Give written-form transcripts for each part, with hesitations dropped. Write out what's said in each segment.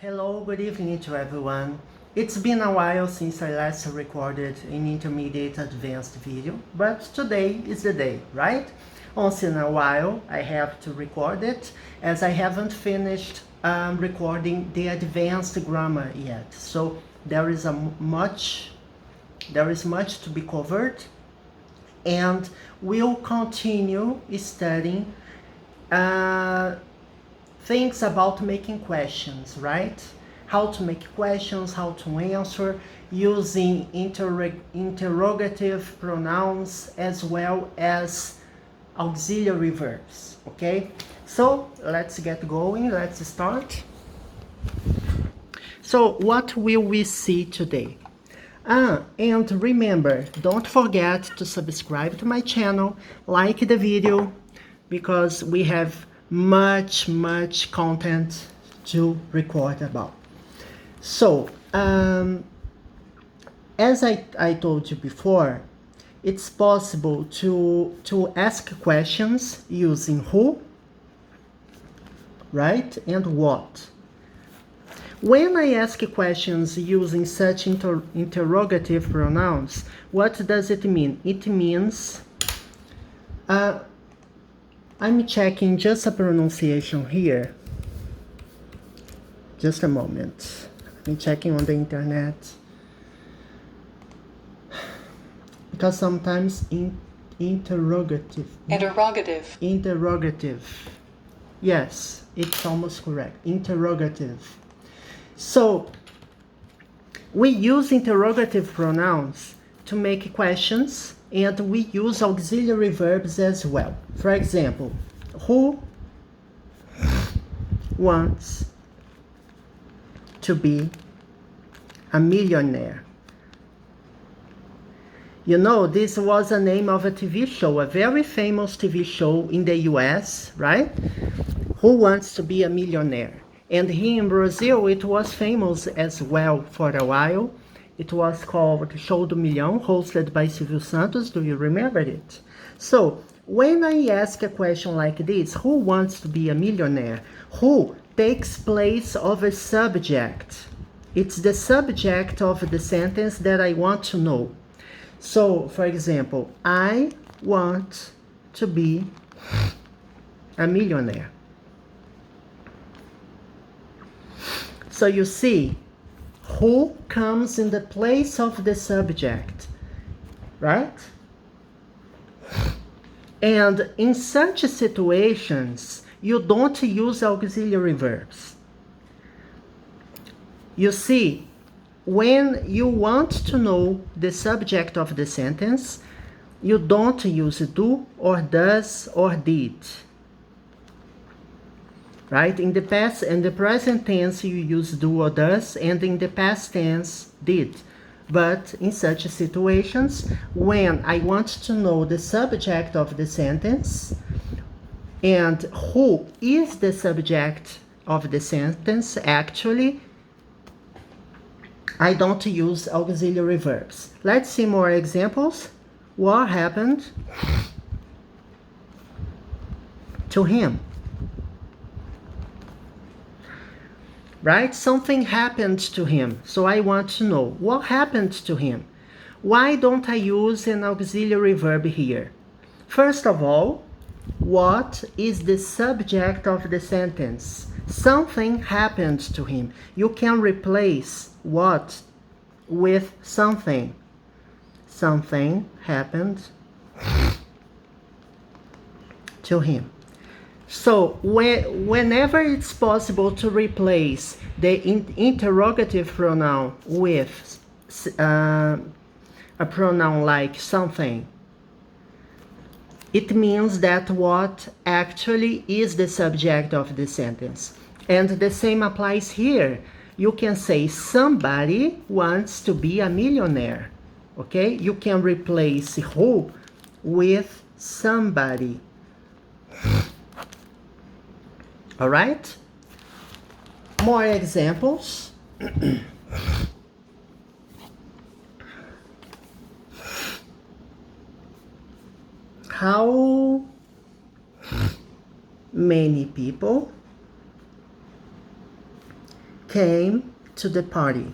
Hello, good evening to everyone. It's been a while since I last recorded an intermediate advanced video, but today is the day, right? Once in a while I have to record it as I haven't finished recording the advanced grammar yet. So there is much to be covered, and we'll continue studying things about making questions, right? How to make questions, how to answer using interrogative pronouns as well as auxiliary verbs, okay? So let's get going, let's start. So what will we see today? And remember, don't forget to subscribe to my channel, like the video, because we have much content to record about. So as I told you before, it's possible to ask questions using who, right, and what. When I ask questions using such interrogative pronouns, what does it mean? It means I'm checking just a pronunciation here. Just a moment. I'm checking on the internet. Because sometimes interrogative. Yes, it's almost correct. Interrogative. So, we use interrogative pronouns to make questions, and we use auxiliary verbs as well. For example, who wants to be a millionaire? You know, this was a name of a TV show, a very famous TV show in the US, right? Who wants to be a millionaire? And here in Brazil, it was famous as well for a while. It was called Show do Milhão, hosted by Silvio Santos. Do you remember it? So, when I ask a question like this, who wants to be a millionaire? Who takes place of a subject. It's the subject of the sentence that I want to know. So, for example, I want to be a millionaire. So you see, who comes in the place of the subject, right? And in such situations, you don't use auxiliary verbs. You see, when you want to know the subject of the sentence, you don't use do or does or did. Right? In the past and the present tense, you use do or does, and in the past tense, did. But in such situations, when I want to know the subject of the sentence and who is the subject of the sentence, actually, I don't use auxiliary verbs. Let's see more examples. What happened to him? Right? Something happened to him. So I want to know what happened to him. Why don't I use an auxiliary verb here? First of all, what is the subject of the sentence? Something happened to him. You can replace what with something. Something happened to him. So whenever it's possible to replace the interrogative pronoun with a pronoun like something, it means that what actually is the subject of the sentence. And the same applies here. You can say somebody wants to be a millionaire. Okay? You can replace who with somebody. All right? More examples. How many people came to the party.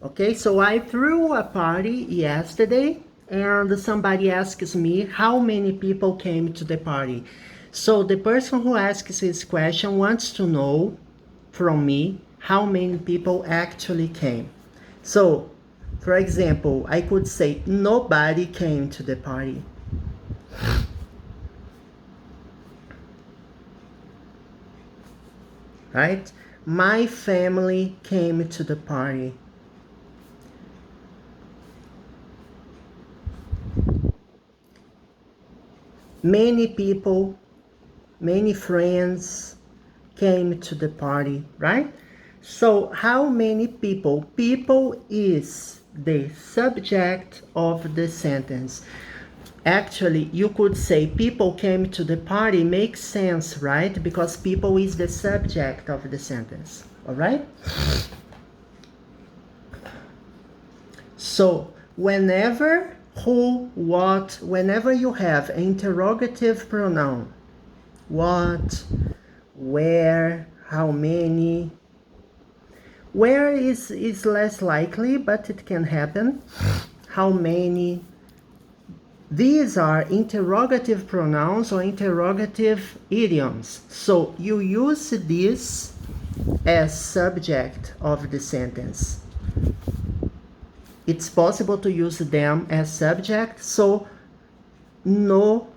Okay, so I threw a party yesterday and somebody asks me how many people came to the party. So the person who asks this question wants to know from me how many people actually came. So, for example, I could say nobody came to the party. Right? My family came to the party. Many people, many friends came to the party, right? So how many people? People is the subject of the sentence. Actually, you could say people came to the party makes sense, right? Because people is the subject of the sentence, all right? So whenever who, what, whenever you have an interrogative pronoun, what, where, how many, where is less likely, but it can happen. How many. These are interrogative pronouns or interrogative idioms. So you use this as subject of the sentence. It's possible to use them as subject, so no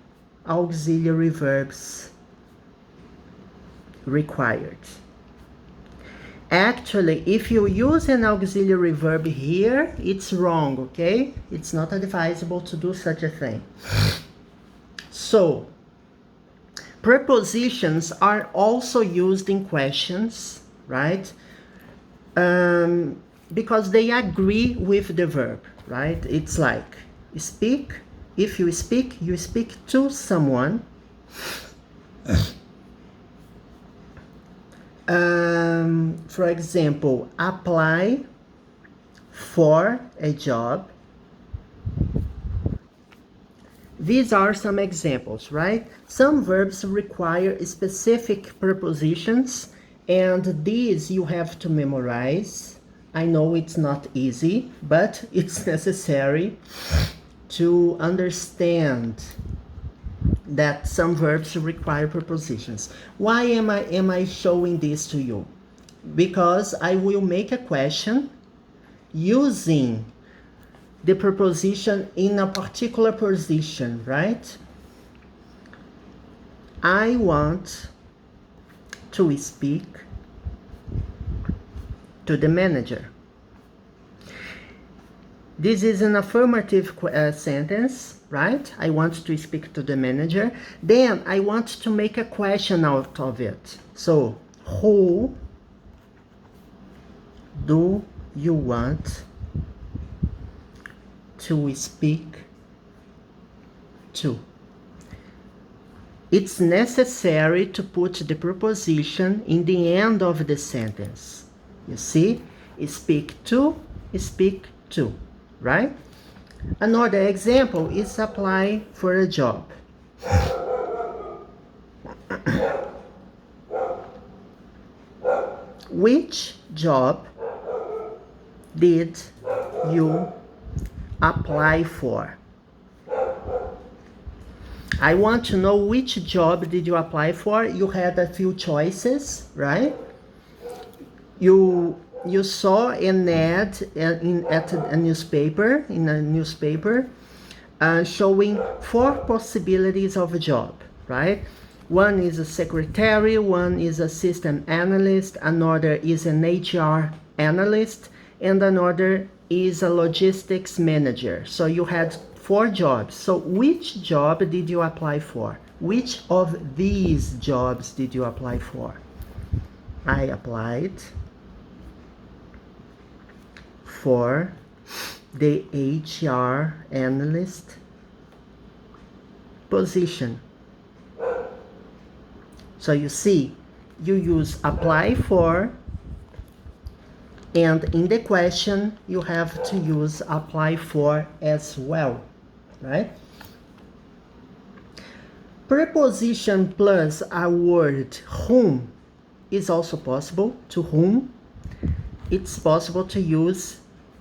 auxiliary verbs required. Actually, if you use an auxiliary verb here, it's wrong, okay? It's not advisable to do such a thing. So, prepositions are also used in questions, right? Because they agree with the verb, right? It's like speak. If you speak to someone. For example, apply for a job. These are some examples, right? Some verbs require specific prepositions, and these you have to memorize. I know it's not easy, but it's necessary to understand that some verbs require prepositions. Why am I showing this to you? Because I will make a question using the preposition in a particular position, right? I want to speak to the manager. This is an affirmative sentence, right? I want to speak to the manager. Then I want to make a question out of it. So, who do you want to speak to? It's necessary to put the preposition in the end of the sentence. You see? Speak to, right? Another example is apply for a job. Which job did you apply for? I want to know which job did you apply for. You had a few choices, right? You saw an ad in a newspaper, showing 4 possibilities of a job, right? One is a secretary, one is a system analyst, another is an HR analyst, and another is a logistics manager. So you had 4 jobs. So which job did you apply for? Which of these jobs did you apply for? I applied for the HR analyst position. So you see, you use apply for, and in the question you have to use apply for as well, right? Preposition plus a word whom is also possible. To whom, it's possible to use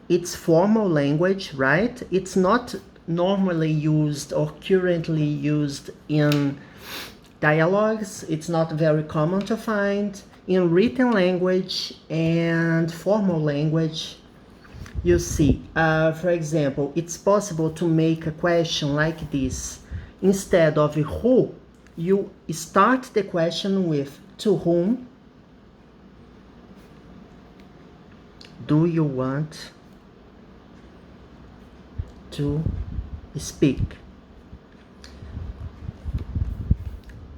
its formal language, right? It's not normally used or currently used in dialogues. It's not very common to find. In written language and formal language, you see, for example, it's possible to make a question like this. Instead of who, you start the question with to whom do you want to speak?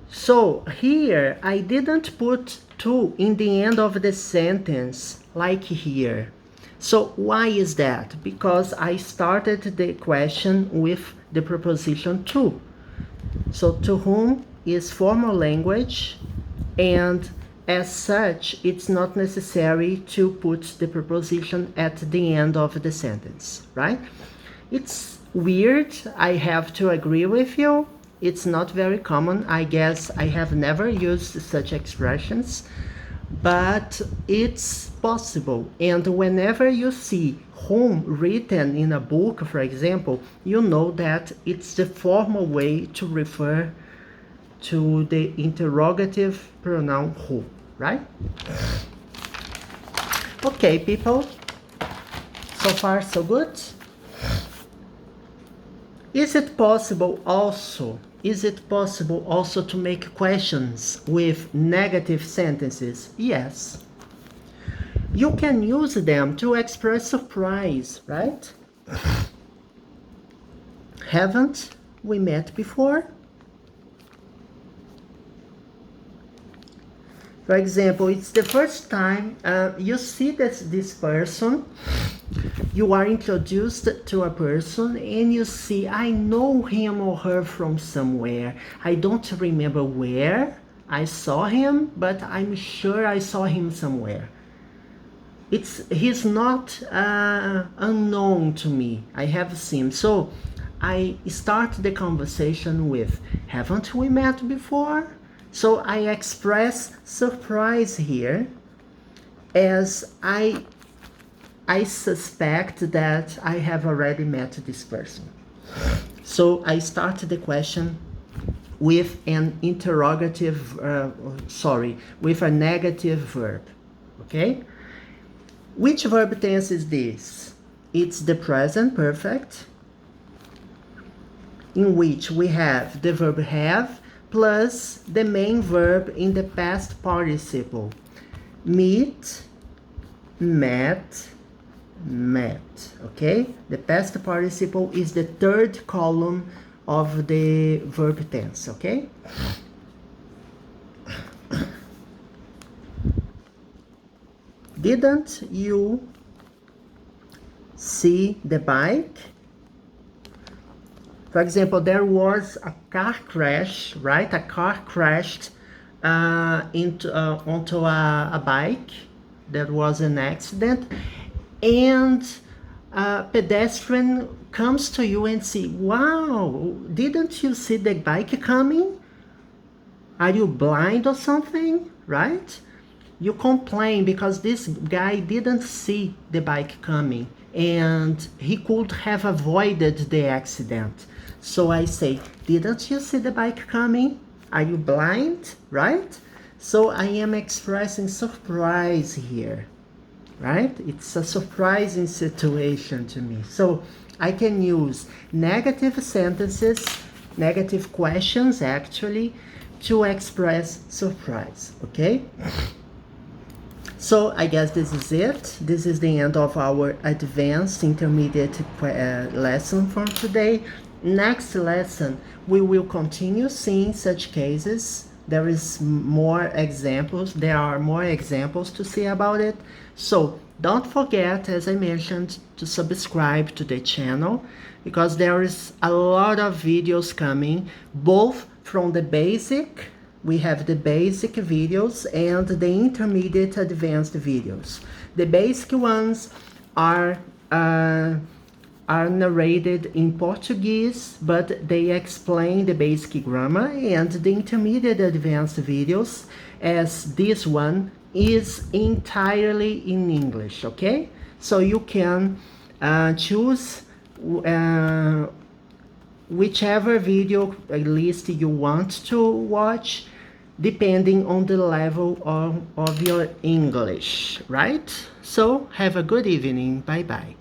So here I didn't put to in the end of the sentence like here. So why is that? Because I started the question with the preposition to. So to whom is formal language, and as such, it's not necessary to put the preposition at the end of the sentence, right? It's weird, I have to agree with you. It's not very common. I guess I have never used such expressions, but it's possible. And whenever you see whom written in a book, for example, you know that it's the formal way to refer to the interrogative pronoun who, right? Okay, people. So far, so good. Is it possible also to make questions with negative sentences? Yes. You can use them to express surprise, right? Haven't we met before? For example, it's the first time you see this person, you are introduced to a person and you see, I know him or her from somewhere. I don't remember where I saw him, but I'm sure I saw him somewhere. He's not unknown to me. I have seen. So I start the conversation with, haven't we met before? So I express surprise here, as I suspect that I have already met this person. So I start the question with an interrogative, with a negative verb, okay? Which verb tense is this? It's the present perfect, in which we have the verb have plus the main verb in the past participle. Meet, met, met, okay? The past participle is the third column of the verb tense, okay? Didn't you see the bike? For example, there was a car crash, right? A car crashed onto a bike. There was an accident, and a pedestrian comes to you and says, wow, didn't you see the bike coming? Are you blind or something, right? You complain because this guy didn't see the bike coming and he could have avoided the accident. So I say, didn't you see the bike coming? Are you blind, right? So I am expressing surprise here, right? It's a surprising situation to me. So I can use negative sentences, negative questions actually, to express surprise, okay? So I guess this is it. This is the end of our advanced intermediate lesson for today. Next lesson, we will continue seeing such cases. There are more examples to see about it. So don't forget, as I mentioned, to subscribe to the channel, because there is a lot of videos coming, both from the basic, we have the basic videos and the intermediate advanced videos. The basic ones are narrated in Portuguese, but they explain the basic grammar, and the intermediate advanced videos as this one is entirely in English, okay? So you can choose whichever video list you want to watch, depending on the level of your English, right? So have a good evening. Bye bye.